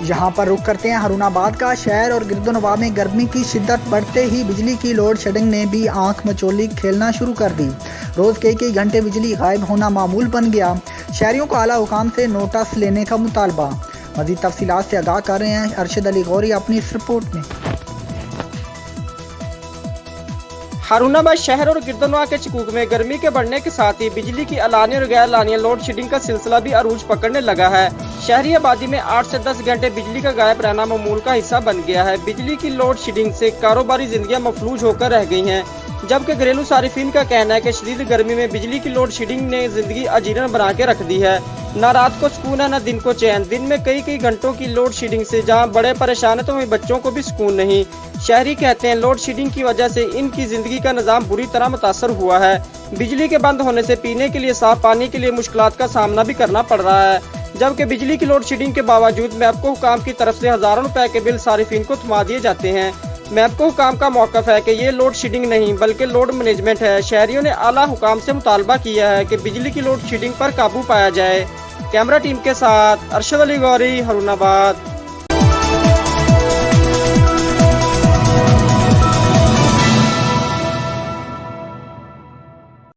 यहाँ पर रुक करते हैं हारूनाबाद का। शहर और गिरदोनवाब में गर्मी की शिद्दत बढ़ते ही बिजली की लोड शेडिंग ने भी आंख मचोली खेलना शुरू कर दी। रोज कई घंटे बिजली गायब होना मामूल बन गया। शहरियों को आला हुकाम से नोटिस लेने का मुतालबा। मजीद तफसीलात से आगाह कर रहे हैं अरशद अली गौरी अपनी इस रिपोर्ट में। हारूनाबाद शहर और गिरदोनवाब के शकूक में गर्मी के बढ़ने के साथ ही बिजली की अलानी और गैर लानी लोड शेडिंग का सिलसिला भी अरूज पकड़ने लगा है। शहरी आबादी में 8 से 10 घंटे बिजली का गायब रहना मामूल का हिस्सा बन गया है। बिजली की लोड शेडिंग से कारोबारी जिंदगियां मफलूज होकर रह गई हैं, जबकि घरेलू सारिफिन का कहना है कि शदीद गर्मी में बिजली की लोड शेडिंग ने जिंदगी अजीरन बना के रख दी है। न रात को सुकून है न दिन को चैन। दिन में कई घंटों की लोड शेडिंग से जहां बड़े परेशान है तो वहीं बच्चों को भी सुकून नहीं। शहरी कहते हैं लोड शेडिंग की वजह से इनकी जिंदगी का निज़ाम बुरी तरह मुतासर हुआ है। बिजली के बंद होने से पीने के लिए साफ पानी के लिए मुश्किलात का सामना भी करना पड़ रहा है, जबकि बिजली की लोड शेडिंग के बावजूद मैपको हुकाम की तरफ से हजारों रुपए के बिल सारिफिन को थमा दिए जाते हैं। मैपको हुकाम का मौक़िफ़ है कि ये लोड शेडिंग नहीं बल्कि लोड मैनेजमेंट है। शहरियों ने आला हुकाम से मुतालबा किया है कि बिजली की लोड शेडिंग पर काबू पाया जाए। कैमरा टीम के साथ अरशद अली गौरी, हारूनाबाद।